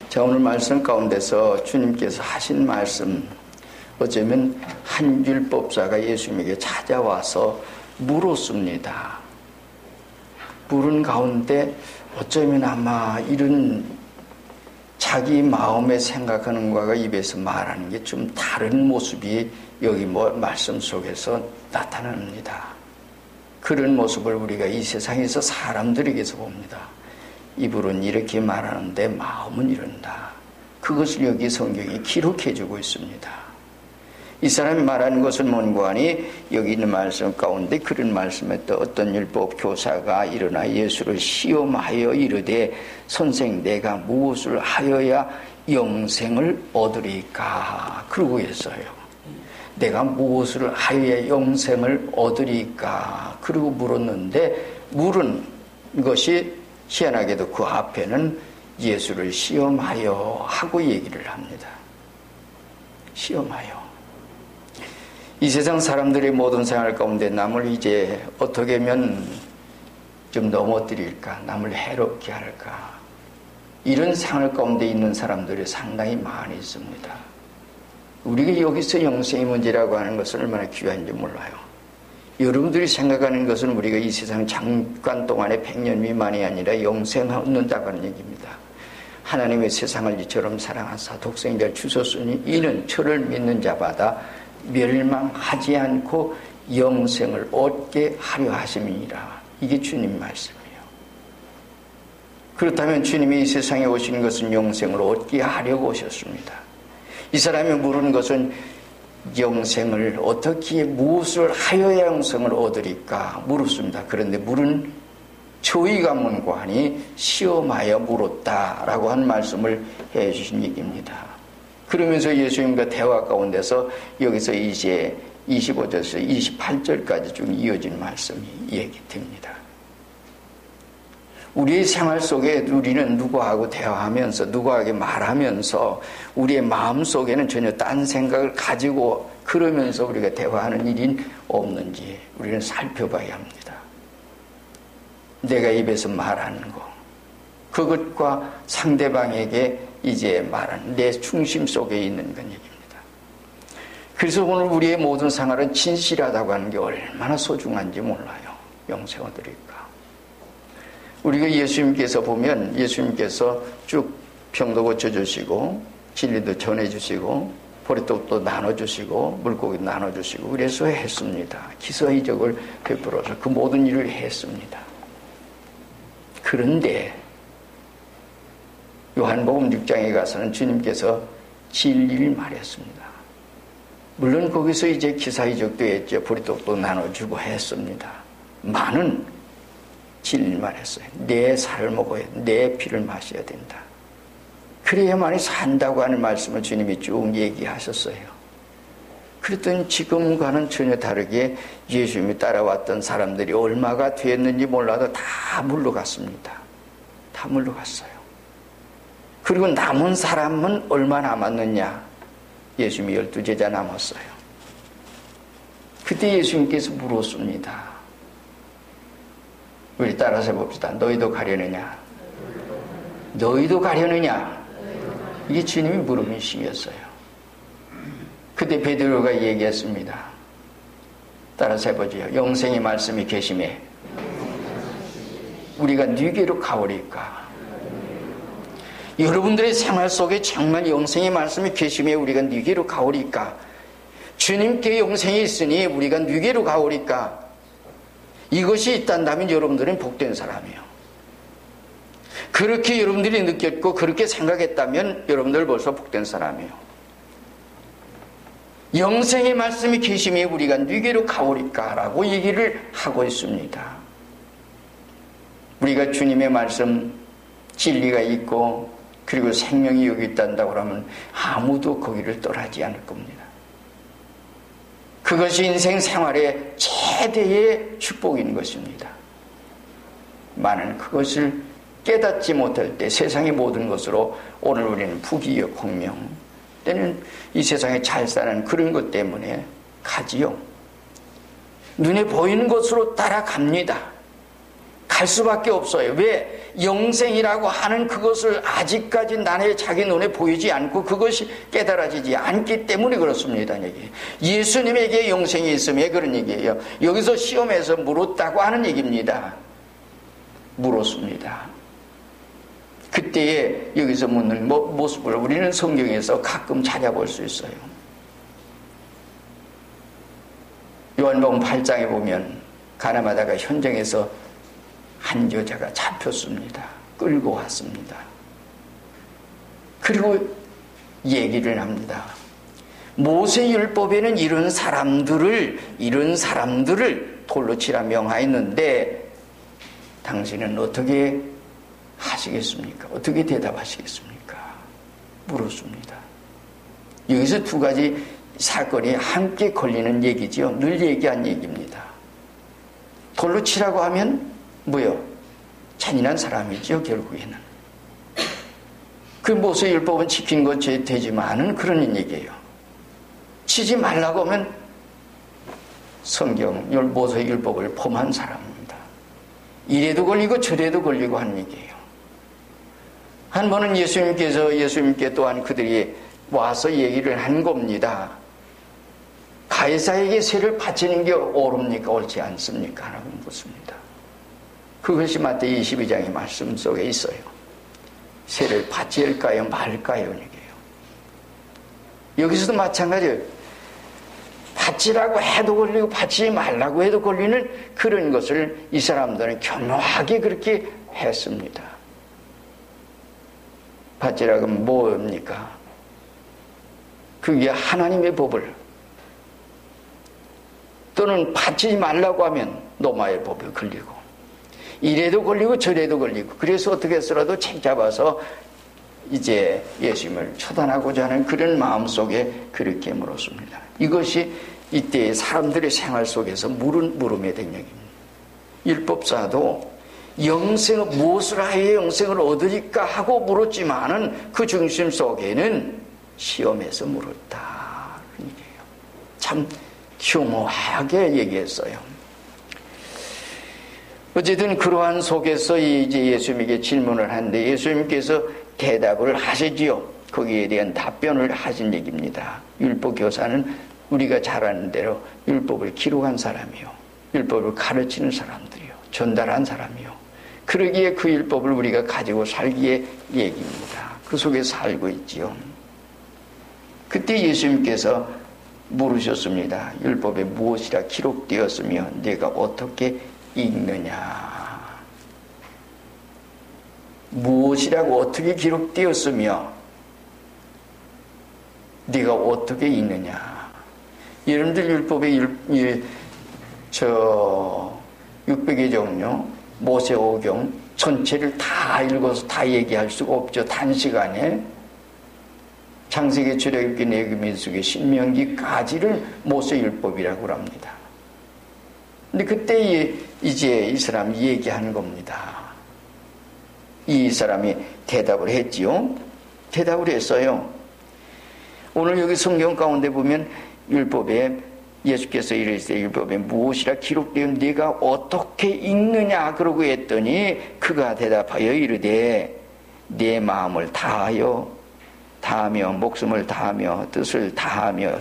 자, 오늘 말씀 가운데서 주님께서 하신 말씀, 어쩌면 한 율법사가 예수님에게 찾아와서 물었습니다. 물은 가운데 어쩌면 아마 이런 자기 마음에 생각하는 것과 입에서 말하는 게 좀 다른 모습이 여기 말씀 속에서 나타납니다. 그런 모습을 우리가 이 세상에서 사람들에게서 봅니다. 입으로는 이렇게 말하는데 마음은 이런다. 그것을 여기 성경이 기록해주고 있습니다. 이 사람이 말하는 것은 뭔가 하니 여기 있는 말씀 가운데 그런 말씀에 또 어떤 율법 교사가 일어나 예수를 시험하여 이르되 선생 내가 무엇을 하여야 영생을 얻으리까? 그러고 했어요. 내가 무엇을 하여야 영생을 얻으리까? 그리고 물었는데 물은 것이 희한하게도 그 앞에는 예수를 시험하여 하고 얘기를 합니다. 시험하여. 이 세상 사람들의 모든 생활 가운데 남을 이제 어떻게 하면 좀 넘어뜨릴까, 남을 해롭게 할까, 이런 생활 가운데 있는 사람들이 상당히 많이 있습니다. 우리가 여기서 영생의 문제라고 하는 것은 얼마나 귀한지 몰라요. 여러분들이 생각하는 것은 우리가 이 세상 잠깐 동안에 100년 미만이 아니라 영생 얻는다고 하는 얘기입니다. 하나님의 세상을 이처럼 사랑하사 독생자를 주셨으니 이는 저를 믿는 자마다 멸망하지 않고 영생을 얻게 하려 하심이니라. 이게 주님 말씀이에요. 그렇다면 주님이 이 세상에 오신 것은 영생을 얻게 하려고 오셨습니다. 이 사람이 물은 것은 영생을 어떻게 무엇을 하여야 영생을 얻으리까 물었습니다. 그런데 물은 저희가 문고하니 시험하여 물었다라고 한 말씀을 해주신 얘기입니다. 그러면서 예수님과 대화 가운데서 여기서 이제 25절에서 28절까지 쭉 이어진 말씀이 얘기됩니다. 우리의 생활 속에 우리는 누구하고 대화하면서 누구에게 말하면서 우리의 마음 속에는 전혀 딴 생각을 가지고 그러면서 우리가 대화하는 일이 없는지 우리는 살펴봐야 합니다. 내가 입에서 말하는 것, 그것과 상대방에게 이제 말하는 내 중심 속에 있는 건 얘기입니다. 그래서 오늘 우리의 모든 생활은 진실하다고 하는 게 얼마나 소중한지 몰라요. 영생 얻으리까. 우리가 예수님께서 보면 예수님께서 쭉 병도 고쳐주시고 진리도 전해주시고 보리떡도 나눠주시고 물고기도 나눠주시고 그래서 했습니다. 기서이적을 베풀어서 그 모든 일을 했습니다. 그런데 요한복음 6장에 가서는 주님께서 진리를 말했습니다. 물론 거기서 이제 기사이적도 했죠. 보리떡도 나눠주고 했습니다. 많은 진리를 말했어요. 내 살을 먹어야 내 피를 마셔야 된다. 그래야만이 산다고 하는 말씀을 주님이 쭉 얘기하셨어요. 그랬더니 지금과는 전혀 다르게 예수님이 따라왔던 사람들이 얼마가 됐는지 몰라도 다 물러갔습니다. 다 물러갔어요. 그리고 남은 사람은 얼마 남았느냐? 예수님이 12제자 남았어요. 그때 예수님께서 물었습니다. 우리 따라서 해봅시다. 너희도 가려느냐? 너희도 가려느냐? 이게 주님이 물으신 시였어요. 그때 베드로가 얘기했습니다. 따라서 해보죠. 영생의 말씀이 계심에 우리가 네게로 가오리까? 여러분들의 생활 속에 정말 영생의 말씀이 계심에 우리가 네게로 가오리까? 주님께 영생이 있으니 우리가 네게로 가오리까? 이것이 있단다면 여러분들은 복된 사람이에요. 그렇게 여러분들이 느꼈고 그렇게 생각했다면 여러분들 벌써 복된 사람이에요. 영생의 말씀이 계심에 우리가 네게로 가오리까? 라고 얘기를 하고 있습니다. 우리가 주님의 말씀 진리가 있고 그리고 생명이 여기 있단다고 하면 아무도 거기를 떠나지 않을 겁니다. 그것이 인생 생활의 최대의 축복인 것입니다. 많은 그것을 깨닫지 못할 때 세상의 모든 것으로 오늘 우리는 부귀역 공명 때는 이 세상에 잘 사는 그런 것 때문에 가지요. 눈에 보이는 것으로 따라갑니다. 갈 수밖에 없어요. 왜? 영생이라고 하는 그것을 아직까지 나의 자기 눈에 보이지 않고 그것이 깨달아지지 않기 때문에 그렇습니다. 얘기. 예수님에게 영생이 있으면 그런 얘기예요. 여기서 시험에서 물었다고 하는 얘기입니다. 물었습니다. 그때에 여기서 묻는 모습을 우리는 성경에서 가끔 찾아볼 수 있어요. 요한복음 8장에 보면 가나마다가 현장에서 한 여자가 잡혔습니다. 끌고 왔습니다. 그리고 얘기를 합니다. 모세율법에는 이런 사람들을 돌로 치라 명하였는데 당신은 어떻게 하시겠습니까? 어떻게 대답하시겠습니까? 물었습니다. 여기서 두 가지 사건이 함께 걸리는 얘기죠. 늘 얘기한 얘기입니다. 돌로 치라고 하면 뭐요? 잔인한 사람이죠. 결국에는. 그 모세율법은 지킨 것 되지만은 그런 얘기예요. 치지 말라고 하면 성경 모세율법을 범한 사람입니다. 이래도 걸리고 저래도 걸리고 하는 얘기예요. 한 번은 예수님께 또한 그들이 와서 얘기를 한 겁니다. 가이사에게 세를 바치는 게 옳습니까? 옳지 않습니까? 하고 묻습니다. 그것이 마태복음 22장의 말씀 속에 있어요. 세를 바칠까요? 말까요? 얘기예요. 여기서도 마찬가지예요. 바치라고 해도 걸리고 바치지 말라고 해도 걸리는 그런 것을 이 사람들은 교묘하게 그렇게 했습니다. 바치라고 하면 뭡니까? 그게 하나님의 법을, 또는 바치지 말라고 하면 노마의 법에 걸리고, 이래도 걸리고 저래도 걸리고, 그래서 어떻게 해서라도 책 잡아서 이제 예수님을 처단하고자 하는 그런 마음속에 그렇게 물었습니다. 이것이 이때의 사람들의 생활 속에서 물음에 된 얘기입니다. 율법사도 무엇을 하여 영생을 얻으리까 하고 물었지만은 그 중심 속에는 시험에서 물었다. 그 얘기예요. 참 흉오하게 얘기했어요. 어쨌든 그러한 속에서 이제 예수님에게 질문을 하는데 예수님께서 대답을 하시지요. 거기에 대한 답변을 하신 얘기입니다. 율법교사는 우리가 잘 아는 대로 율법을 기록한 사람이요, 율법을 가르치는 사람들이요, 전달한 사람이요, 그러기에 그 율법을 우리가 가지고 살기에 얘기입니다. 그 속에 살고 있지요. 그때 예수님께서 물으셨습니다. 율법에 무엇이라 기록되었으며 내가 어떻게 읽느냐. 무엇이라고 어떻게 기록되었으며 네가 어떻게 읽느냐. 여러분들 율법의 600의 종류, 모세오경 전체를 다 읽어서 다 얘기할 수가 없죠. 단시간에. 창세기, 출애굽기, 레위기, 민수기, 신명기까지를 모세율법이라고 합니다. 근데 그때 이제 이 사람이 얘기하는 겁니다. 이 사람이 대답을 했지요. 대답을 했어요. 오늘 여기 성경 가운데 보면 율법에 예수께서 이르시되 율법에 무엇이라 기록되어 네가 어떻게 읽느냐 그러고 했더니 그가 대답하여 이르되 내 마음을 다하여 목숨을 다하며 뜻을 다하며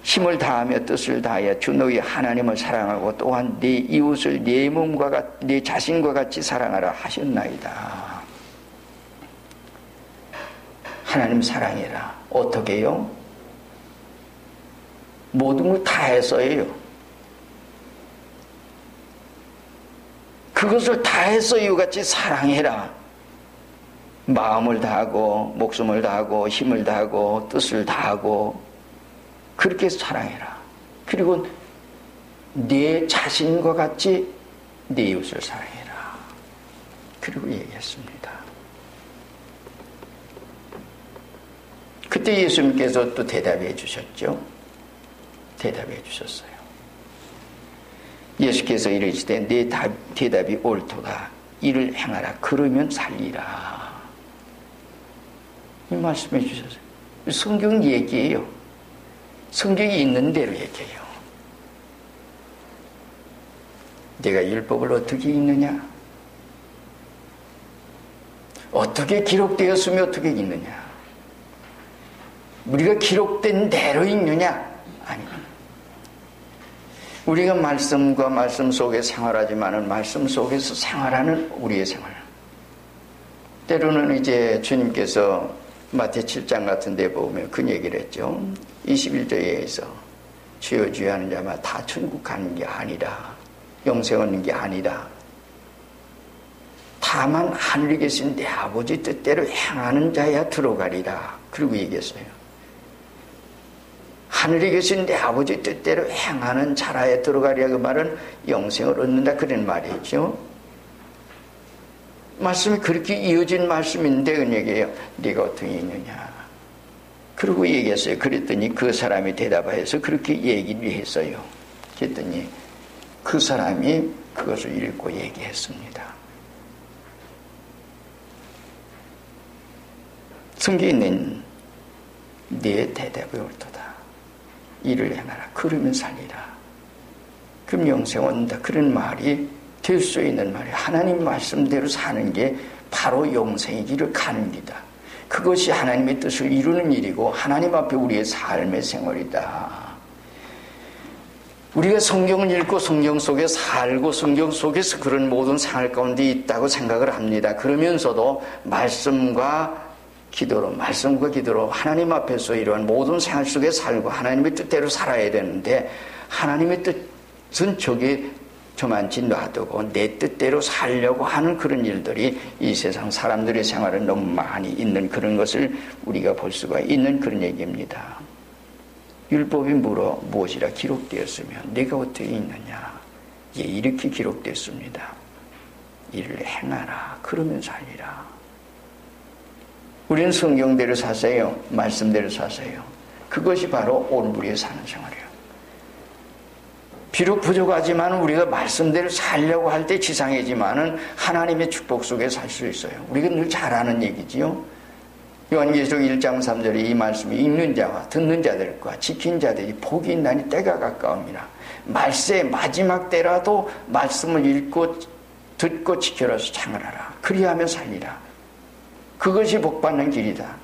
힘을 다하며 뜻을 다하여 주 너희 하나님을 사랑하고 또한 네 이웃을 네 자신과 같이 사랑하라 하셨나이다. 하나님 사랑해라. 어떻게 해요? 모든 걸 다 해서요. 그것을 다 해서 이같이 사랑해라. 마음을 다하고 목숨을 다하고 힘을 다하고 뜻을 다하고 그렇게 사랑해라. 그리고 내 자신과 같이 내 이웃을 사랑해라. 그리고 얘기했습니다. 그때 예수님께서 또 대답해 주셨죠. 대답해 주셨어요. 예수께서 이르시되 내 대답이 옳도다. 이를 행하라. 그러면 살리라. 이 말씀해 주셨어요. 성경 얘기예요. 성경이 있는 대로 얘기해요. 내가 율법을 어떻게 읽느냐? 어떻게 기록되었으며 어떻게 읽느냐? 우리가 기록된 대로 읽느냐? 아니. 우리가 말씀과 말씀 속에 생활하지만은 말씀 속에서 생활하는 우리의 생활. 때로는 이제 주님께서 마태 7장 같은 데 보면 그 얘기를 했죠. 21절에서 주여 주여 하는 자마다 다 천국 가는 게 아니라, 영생 얻는 게 아니라, 다만 하늘에 계신 내 아버지 뜻대로 행하는 자야 들어가리라. 그리고 얘기했어요. 하늘에 계신 내 아버지 뜻대로 행하는 자라에 들어가리라. 그 말은 영생을 얻는다 그런 말이죠. 말씀이 그렇게 이어진 말씀인데 그 얘기예요. 네가 어떻게 있느냐. 그리고 얘기했어요. 그랬더니 그 사람이 대답하여서 그렇게 얘기를 했어요. 그랬더니 그 사람이 그것을 읽고 얘기했습니다. 성경에 있는 네 대답이 옳도다. 이를 행하라. 그러면 살리라. 그럼 영생 얻는다. 그런 말이 될 수 있는 말이에요. 하나님 말씀대로 사는 게 바로 영생의 길을 가는 길이다. 그것이 하나님의 뜻을 이루는 일이고 하나님 앞에 우리의 삶의 생활이다. 우리가 성경을 읽고 성경 속에 살고 성경 속에서 그런 모든 생활 가운데 있다고 생각을 합니다. 그러면서도 말씀과 기도로 하나님 앞에서 이러한 모든 생활 속에 살고 하나님의 뜻대로 살아야 되는데, 하나님의 뜻은 저만치 놔두고 내 뜻대로 살려고 하는 그런 일들이 이 세상 사람들의 생활에 너무 많이 있는 그런 것을 우리가 볼 수가 있는 그런 얘기입니다. 율법이 무엇이라 기록되었으면 내가 어떻게 있느냐. 예, 이렇게 기록됐습니다. 이를 행하라. 그러면 살리라. 우리는 성경대로 사세요. 말씀대로 사세요. 그것이 바로 오늘 우리의 사는 생활이에요. 비록 부족하지만 우리가 말씀대로 살려고 할 때 지상이지만은 하나님의 축복 속에 살 수 있어요. 우리가 늘 잘 아는 얘기지요. 요한계시록 1장 3절에 이 말씀이 읽는 자와 듣는 자들과 지킨 자들이 복이 있나니 때가 가까웁니다. 말세의 마지막 때라도 말씀을 읽고 듣고 지켜라서 창을하라. 그리하면 살리라. 그것이 복받는 길이다.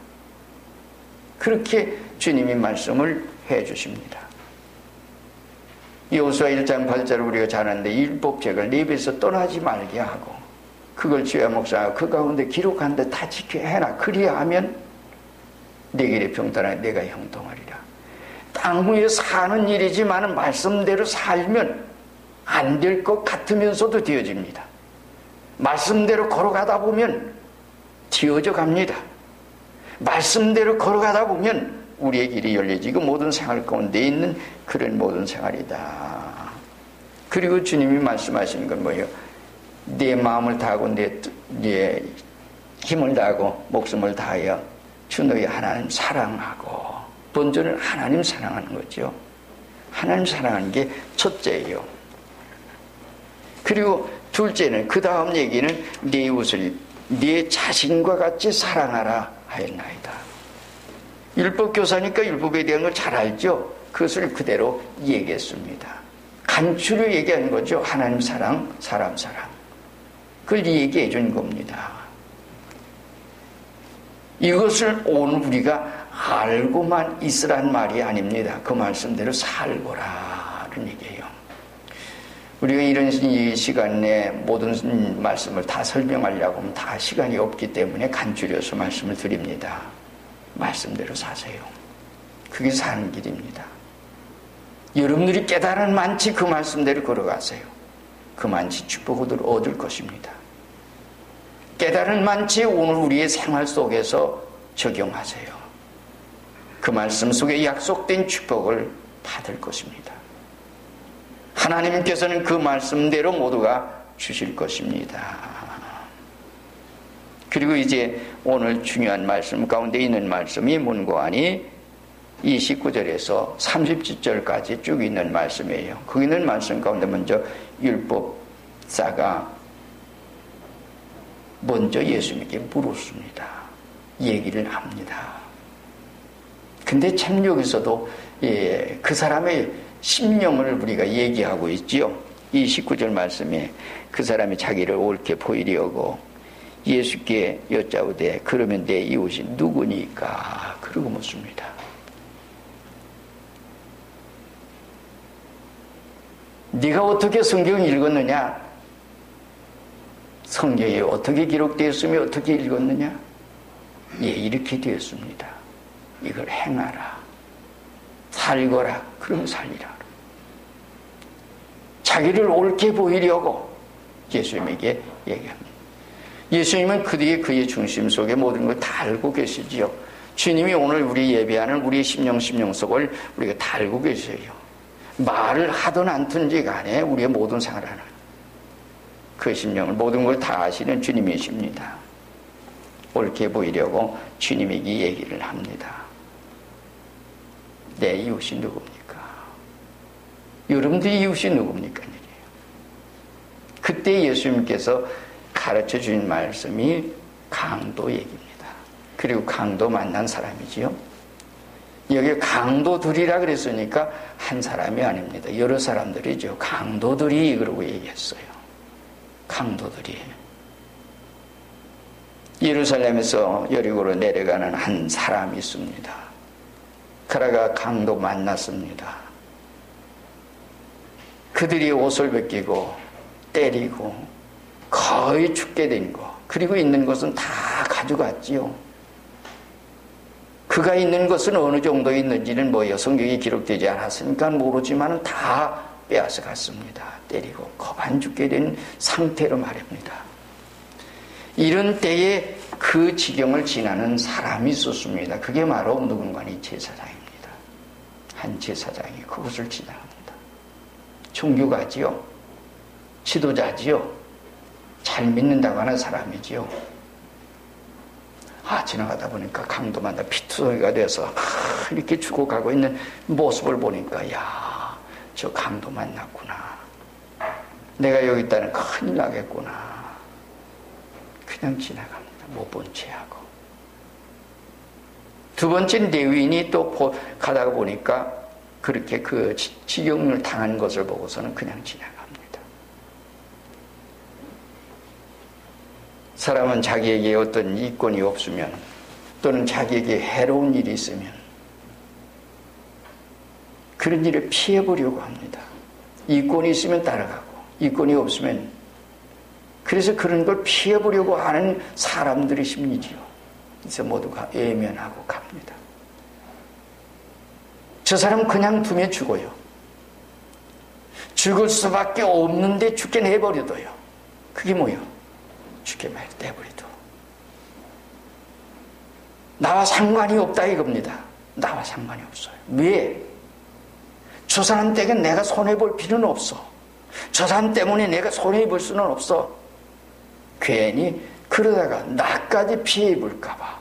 그렇게 주님이 말씀을 해주십니다. 여호수아 1장 8절을 우리가 잘 아는데 율법책을 네 입에서 떠나지 말게 하고 그걸 주야 묵상하고 그 가운데 기록한 데 다 지켜야 해라. 그리하면 내 길에 평탄하게 내가 형통하리라. 땅 위에 사는 일이지만 말씀대로 살면 안 될 것 같으면서도 되어집니다. 말씀대로 걸어가다 보면 되어져 갑니다. 말씀대로 걸어가다 보면 우리의 길이 열려지고 모든 생활 가운데 있는 그런 모든 생활이다. 그리고 주님이 말씀하시는 건 뭐예요? 내 마음을 다하고 내 힘을 다하고 목숨을 다하여 주 너희 하나님 사랑하고, 본전은 하나님 사랑하는 거죠. 하나님 사랑하는 게 첫째예요. 그리고 둘째는 그 다음 얘기는 내 이웃을 네 자신과 같이 사랑하라 하였나이다. 율법교사니까 율법에 대한 걸 잘 알죠. 그것을 그대로 얘기했습니다. 간추려 얘기하는 거죠. 하나님 사랑, 사람 사랑. 그걸 얘기해 준 겁니다. 이것을 오늘 우리가 알고만 있으란 말이 아닙니다. 그 말씀대로 살고라는 얘기예요. 우리가 이런 시간에 모든 말씀을 다 설명하려고 하면 다 시간이 없기 때문에 간추려서 말씀을 드립니다. 말씀대로 사세요. 그게 사는 길입니다. 여러분들이 깨달은 만치 그 말씀대로 걸어가세요. 그 만치 축복을 얻을 것입니다. 깨달은 만치 오늘 우리의 생활 속에서 적용하세요. 그 말씀 속에 약속된 축복을 받을 것입니다. 하나님께서는 그 말씀대로 모두가 주실 것입니다. 그리고 이제 오늘 중요한 말씀 가운데 있는 말씀이 문고안이 29절에서 37절까지 쭉 있는 말씀이에요. 거기 있는 말씀 가운데 먼저 율법사가 먼저 예수님께 물었습니다. 얘기를 합니다. 근데 참 여기서도 그 사람의 심령을 우리가 얘기하고 있지요. 이 19절 말씀에 그 사람이 자기를 옳게 보이려고 예수께 여짜오되 그러면 내 이웃이 누구니까? 그러고 묻습니다. 네가 어떻게 성경을 읽었느냐? 성경이 어떻게 기록되었으며 어떻게 읽었느냐? 예, 이렇게 되었습니다. 이걸 행하라. 살거라. 그러면 살리라. 자기를 옳게 보이려고 예수님에게 얘기합니다. 예수님은 그의 중심 속에 모든 걸 다 알고 계시지요. 주님이 오늘 우리 예배하는 우리의 심령 속을 우리가 다 알고 계셔요. 말을 하든 않든지 간에 우리의 모든 생활을 하는 그 심령을 모든 걸 다 아시는 주님이십니다. 옳게 보이려고 주님에게 얘기를 합니다. 내 이웃이 누굽니까? 여러분들의 이웃이 누굽니까? 그때 예수님께서 가르쳐 주신 말씀이 강도 얘기입니다. 그리고 강도 만난 사람이지요. 여기 강도들이라 그랬으니까 한 사람이 아닙니다. 여러 사람들이죠. 강도들이 그러고 얘기했어요. 강도들이. 예루살렘에서 여리고로 내려가는 한 사람이 있습니다. 그러가 강도 만났습니다. 그들이 옷을 벗기고 때리고 거의 죽게 된 거, 그리고 있는 것은 다 가져갔지요. 그가 있는 것은 어느 정도 있는지는 성경에 기록되지 않았으니까 모르지만 다 빼앗아 갔습니다. 때리고 거반 죽게 된 상태로 말입니다. 이런 때에 그 지경을 지나는 사람이 있었습니다. 그게 바로 누군가니 제사장입니다. 한 제사장이 그곳을 지나갑니다. 종교가지요. 지도자지요. 잘 믿는다고 하는 사람이지요. 지나가다 보니까 강도마다 피투성이가 돼서 이렇게 죽어가고 있는 모습을 보니까 저 강도 만났구나. 내가 여기 있다는 큰일 나겠구나. 그냥 지나갑니다. 못 본 채 하고. 두 번째 레위인이 또 가다가 보니까 그렇게 그 지경을 당한 것을 보고서는 그냥 지나갑니다. 사람은 자기에게 어떤 이권이 없으면 또는 자기에게 해로운 일이 있으면 그런 일을 피해보려고 합니다. 이권이 있으면 따라가고 이권이 없으면 그래서 그런 걸 피해보려고 하는 사람들의 심리지요. 그래서 모두가 외면하고 갑니다. 저 사람 그냥 두면 죽어요. 죽을 수밖에 없는데 죽게 내버려둬요. 그게 뭐예요? 죽게 내버려둬. 나와 상관이 없다 이겁니다. 나와 상관이 없어요. 왜? 저 사람 때문에 내가 손해볼 필요는 없어. 저 사람 때문에 내가 손해볼 수는 없어. 괜히 그러다가 나까지 피해 입을까 봐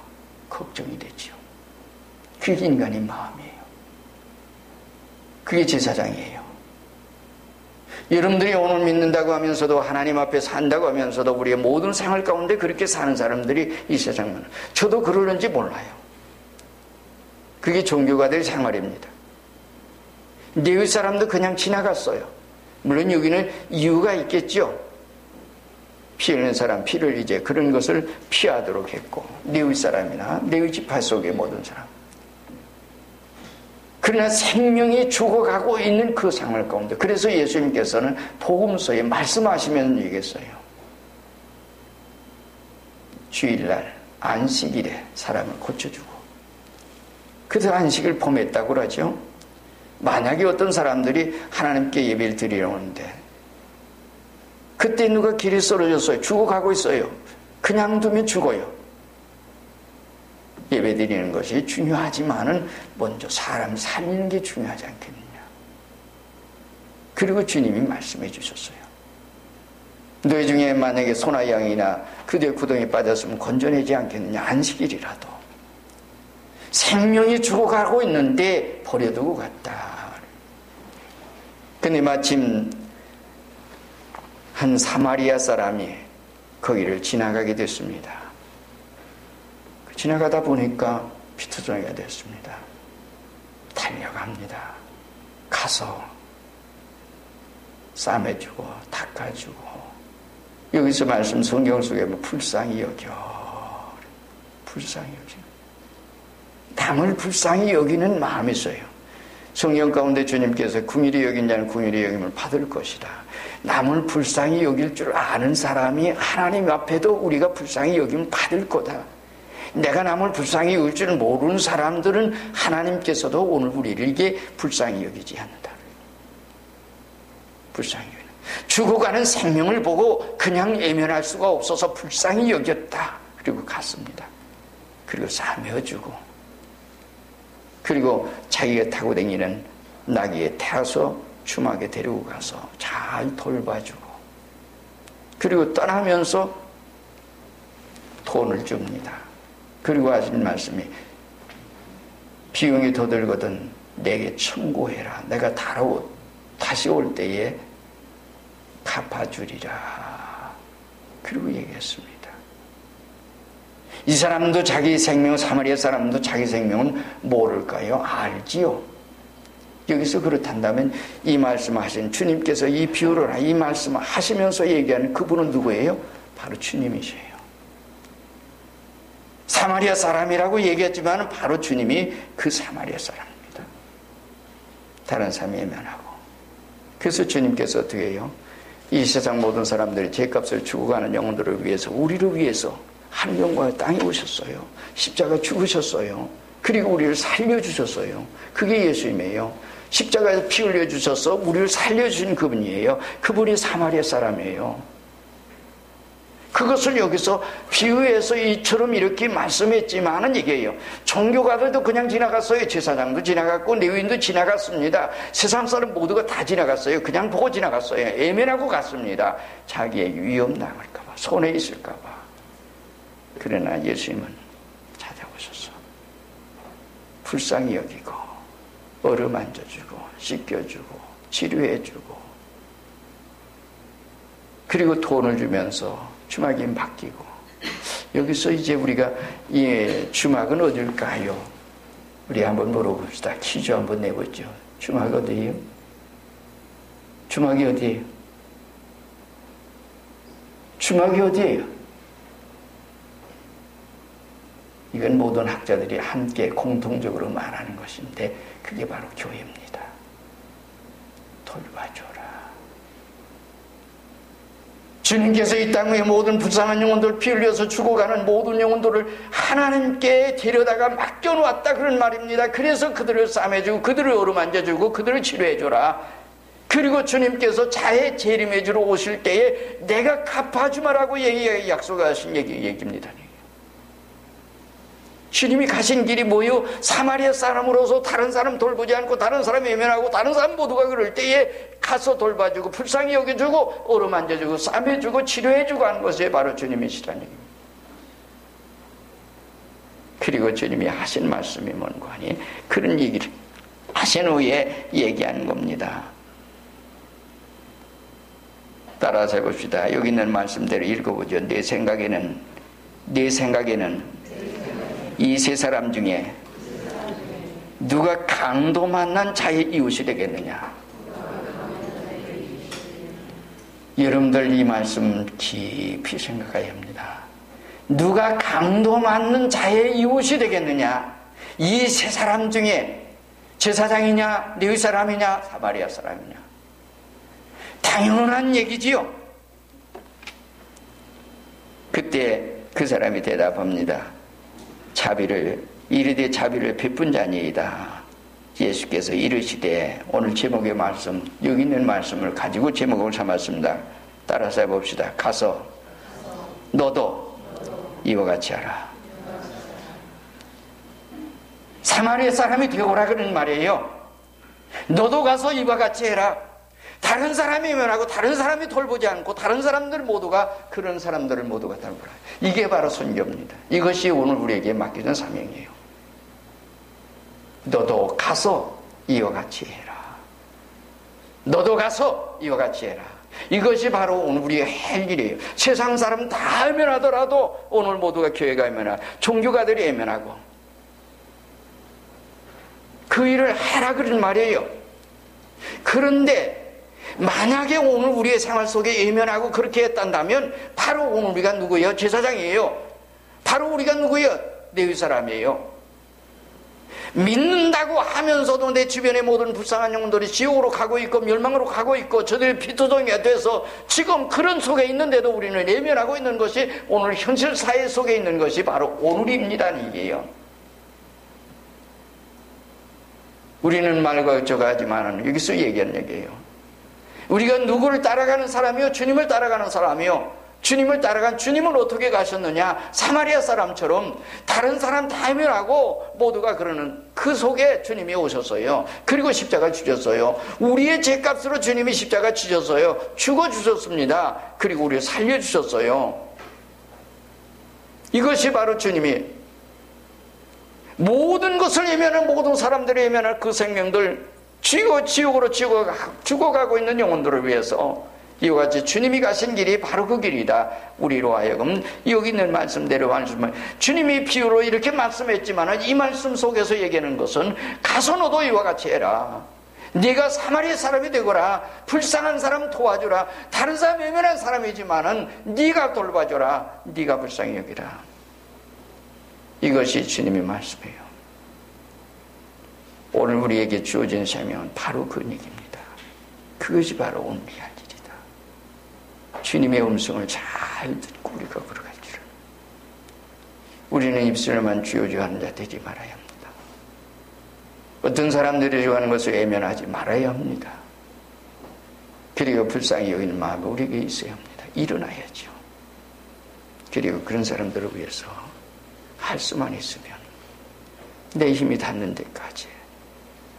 걱정이 되지요. 그게 인간의 마음이에요. 그게 제사장이에요. 여러분들이 오늘 믿는다고 하면서도 하나님 앞에 산다고 하면서도 우리의 모든 생활 가운데 그렇게 사는 사람들이 이 세상에는 저도 그러는지 몰라요. 그게 종교가 될 생활입니다. 레위 사람도 그냥 지나갔어요. 물론 여기는 이유가 있겠죠. 피 흘리는 사람 피를 이제 그런 것을 피하도록 했고 레위 사람이나 레위 지파 속의 모든 사람. 그러나 생명이 죽어가고 있는 그 상황 가운데 그래서 예수님께서는 복음서에 말씀하시면서 얘기했어요. 주일날 안식일에 사람을 고쳐주고 그래서 안식을 범했다고 그러죠. 만약에 어떤 사람들이 하나님께 예배를 드리러 오는데 그때 누가 길이 썰어졌어요. 죽어가고 있어요. 그냥 두면 죽어요. 예배 드리는 것이 중요하지만은 먼저 사람 살리는 게 중요하지 않겠느냐. 그리고 주님이 말씀해 주셨어요. 너희 중에 만약에 소나 양이나 그대 구덩이에 빠졌으면 건져내지 않겠느냐. 안식일이라도. 생명이 죽어가고 있는데 버려두고 갔다. 근데 마침 한 사마리아 사람이 거기를 지나가게 됐습니다. 지나가다 보니까 피투성이가 됐습니다. 달려갑니다. 가서 싸매주고 닦아주고, 여기서 말씀 성경 속에 뭐 불쌍히 여겨, 불쌍히 여겨, 남을 불쌍히 여기는 마음이 있어요. 성경 가운데 주님께서 궁일이 여긴 자는 궁일이 여김을 받을 것이다. 남을 불쌍히 여길 줄 아는 사람이 하나님 앞에도 우리가 불쌍히 여김을 받을 거다. 내가 남을 불쌍히 여길 줄 모르는 사람들은 하나님께서도 오늘 우리를 이게 불쌍히 여기지 않는다. 불쌍히 여기는, 죽어가는 생명을 보고 그냥 외면할 수가 없어서 불쌍히 여겼다. 그리고 갔습니다. 그리고 싸매어주고, 그리고 자기가 타고 다니는 나귀에 태워서 주막에 데리고 가서 잘 돌봐주고, 그리고 떠나면서 돈을 줍니다. 그리고 하신 말씀이, 비용이 더 들거든 내게 청구해라. 내가 다시 올 때에 갚아주리라. 그리고 얘기했습니다. 이 사람도 자기 생명, 사마리아 사람도 자기 생명은 모를까요? 알지요. 여기서 그렇단다면 이 말씀하신 주님께서 이 비유를, 이 말씀을 하시면서 얘기하는 그분은 누구예요? 바로 주님이세요. 사마리아 사람이라고 얘기했지만 바로 주님이 그 사마리아 사람입니다. 다른 사람이 외면하고. 그래서 주님께서 어떻게 해요? 이 세상 모든 사람들이 죄값을 주고 가는 영혼들을 위해서, 우리를 위해서 하늘과 땅에 오셨어요. 십자가 죽으셨어요. 그리고 우리를 살려주셨어요. 그게 예수님이에요. 십자가에서 피 흘려주셔서 우리를 살려주신 그분이에요. 그분이 사마리아 사람이에요. 그것을 여기서 비유해서 이처럼 이렇게 말씀했지만은 얘기해요. 종교가들도 그냥 지나갔어요. 제사장도 지나갔고 레위인도 지나갔습니다. 세상 사람 모두가 다 지나갔어요. 그냥 보고 지나갔어요. 애면하고 갔습니다. 자기의 위험 남을까봐, 손해 있을까봐. 그러나 예수님은 찾아오셔서 불쌍히 여기고 어루만져주고 씻겨주고 치료해주고, 그리고 돈을 주면서 주막이 바뀌고. 여기서 이제 우리가 주막은 어딜까요? 우리 한번 물어봅시다. 퀴즈 한번 내보죠. 주막 어디예요? 주막이 어디예요? 주막이 어디예요? 이건 모든 학자들이 함께 공통적으로 말하는 것인데 그게 바로 교회입니다. 돌봐줘라. 주님께서 이 땅 위에 모든 불쌍한 영혼들, 피 흘려서 죽어가는 모든 영혼들을 하나님께 데려다가 맡겨놓았다, 그런 말입니다. 그래서 그들을 싸매주고 그들을 어루만져주고 그들을 치료해줘라. 그리고 주님께서 자해 재림해주러 오실 때에 내가 갚아주마라고 약속하신 얘기입니다. 주님이 가신 길이 뭐요? 사마리아 사람으로서 다른 사람 돌보지 않고 다른 사람 외면하고 다른 사람 모두가 그럴 때에 가서 돌봐주고 불쌍히 여겨주고 어루만져주고 싸매주고 치료해주고 하는 것이 바로 주님이시라는 얘기입니다. 그리고 주님이 하신 말씀이 뭔고 하니 그런 얘기를 하신 후에 얘기하는 겁니다. 따라서 해봅시다. 여기 있는 말씀대로 읽어보죠. 내 생각에는 이 세 사람 중에 누가 강도 만난 자의 이웃이 되겠느냐? 여러분들 이 말씀 깊이 생각해야 합니다. 누가 강도 맞는 자의 이웃이 되겠느냐? 이 세 사람 중에 제사장이냐, 레위 사람이냐, 사마리아 사람이냐? 당연한 얘기지요. 그때 그 사람이 대답합니다. 이르되 자비를 베푼 자니이다. 예수께서 이르시되, 오늘 제목의 말씀, 여기 있는 말씀을 가지고 제목을 삼았습니다. 따라서 해봅시다. 가서 너도 이와 같이 하라. 사마리아 사람이 되어라 그런 말이에요. 너도 가서 이와 같이 해라. 다른 사람이 면하고 다른 사람이 돌보지 않고 다른 사람들 모두가 그런 사람들을 모두가 돌보라. 이게 바로 선교입니다. 이것이 오늘 우리에게 맡겨진 사명이에요. 너도 가서 이와 같이 해라. 너도 가서 이와 같이 해라. 이것이 바로 오늘 우리가 할 일이에요. 세상 사람 다 외면하더라도 오늘 모두가 교회가 외면하고 종교가들이 외면하고 그 일을 해라 그런 말이에요. 그런데 만약에 오늘 우리의 생활 속에 예면하고 그렇게 했단다면 바로 오늘 우리가 누구예요? 제사장이에요. 바로 우리가 누구예요? 레위 사람이에요. 믿는다고 하면서도 내 주변의 모든 불쌍한 영혼들이 지옥으로 가고 있고 멸망으로 가고 있고 저들이 피투성이가 돼서 지금 그런 속에 있는데도 우리는 예면하고 있는 것이 오늘 현실 사회 속에 있는 것이 바로 오늘입니다. 이게요. 우리는 말과 어쩌가하지만 여기서 얘기하는 얘기예요. 우리가 누구를 따라가는 사람이요? 주님을 따라가는 사람이요? 주님을 따라간 주님은 어떻게 가셨느냐? 사마리아 사람처럼 다른 사람 다 해면하고 모두가 그러는 그 속에 주님이 오셨어요. 그리고 십자가 주셨어요. 우리의 죄값으로 주님이 십자가 주셨어요. 죽어주셨습니다. 그리고 우리를 살려주셨어요. 이것이 바로 주님이 모든 것을 예면한 모든 사람들이 예면할 그 생명들 지옥으로 죽어가고 있는 영혼들을 위해서 이와 같이 주님이 가신 길이 바로 그 길이다. 우리로 하여금 여기 있는 말씀대로 말씀을 주님이 비유로 이렇게 말씀했지만 이 말씀 속에서 얘기하는 것은 가서 너도 이와 같이 해라. 네가 사마리아 사람이 되거라. 불쌍한 사람 도와주라. 다른 사람 외면한 사람이지만은 네가 돌봐줘라. 네가 불쌍히 여기라. 이것이 주님의 말씀이에요. 오늘 우리에게 주어진 사명은 바로 그 얘기입니다. 그것이 바로 오늘의 할 일이다. 주님의 음성을 잘 듣고 우리가 걸어갈 길을. 우리는 입술에만 주여 하는 자 되지 말아야 합니다. 어떤 사람들이 좋아하는 것을 외면하지 말아야 합니다. 그리고 불쌍히 여기는 마음이 우리에게 있어야 합니다. 일어나야죠. 그리고 그런 사람들을 위해서 할 수만 있으면 내 힘이 닿는 데까지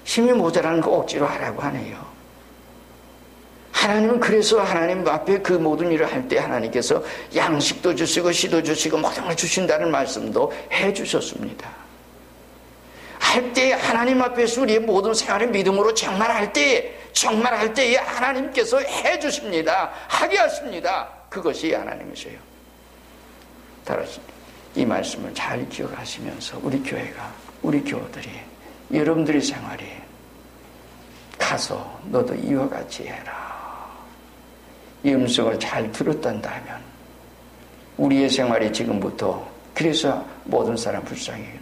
힘이 모자라는 거 억지로 하라고 하네요. 하나님은 그래서 하나님 앞에 그 모든 일을 할 때 하나님께서 양식도 주시고 씨도 주시고 모든 걸 주신다는 말씀도 해주셨습니다. 할 때 하나님 앞에서 우리의 모든 생활을 믿음으로 정말 할 때에 하나님께서 해주십니다. 하게 하십니다. 그것이 하나님이세요. 따라서 이 말씀을 잘 기억하시면서 우리 교회가 우리 교우들이 여러분들의 생활이 가서 너도 이와 같이 해라. 이 음성을 잘 들었단다면 우리의 생활이 지금부터 그래서 모든 사람 불쌍히는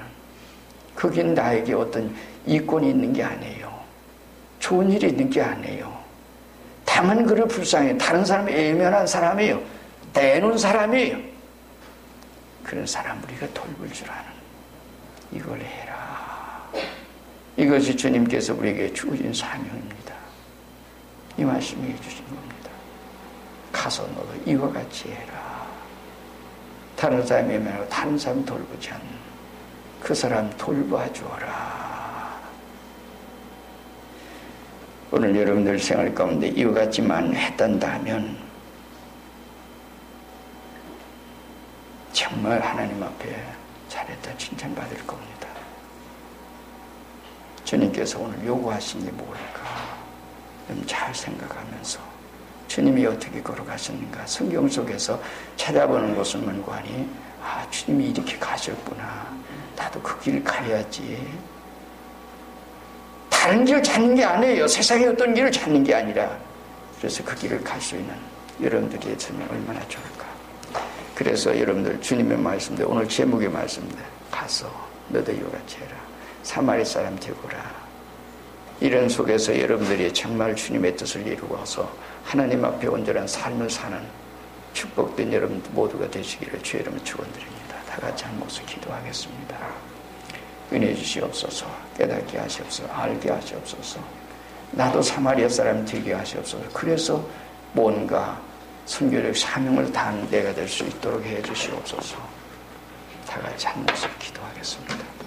그게 나에게 어떤 이권이 있는 게 아니에요. 좋은 일이 있는 게 아니에요. 다만 그를 불쌍해 다른 사람이 애면한 사람이에요. 대놓은 사람이에요. 그런 사람 우리가 돌볼 줄 아는 이걸 해라. 이것이 주님께서 우리에게 주어진 사명입니다. 이 말씀이 해주신 겁니다. 가서 너도 이와 같이 해라. 다른 사람이 말고 다른 사람 돌보지 않는 그 사람 돌봐주어라. 오늘 여러분들 생활 가운데 이와 같이만 했단다면 정말 하나님 앞에 잘했다 칭찬받을 겁니다. 주님께서 오늘 요구하신 게 뭘까? 좀 잘 생각하면서 주님이 어떻게 걸어가셨는가 성경 속에서 찾아보는 것을 문고하니 아 주님이 이렇게 가셨구나. 나도 그 길을 가야지. 다른 길을 찾는 게 아니에요. 세상의 어떤 길을 찾는 게 아니라 그래서 그 길을 갈 수 있는 여러분들이 있으면 얼마나 좋을까. 그래서 여러분들 주님의 말씀대 오늘 제목의 말씀대 가서 너도 이와 같이 해라. 사마리 사람 되고라. 이런 속에서 여러분들이 정말 주님의 뜻을 이루어서 하나님 앞에 온전한 삶을 사는 축복된 여러분 모두가 되시기를 주의 이름으로 축원드립니다. 다 같이 한 목소리 기도하겠습니다. 은혜 주시옵소서. 깨닫게 하시옵소서. 알게 하시옵소서. 나도 사마리아 사람 되게 하시옵소서. 그래서 뭔가 선교적 사명을 다하는 내가 될 수 있도록 해 주시옵소서. 다 같이 한 목소리 기도하겠습니다.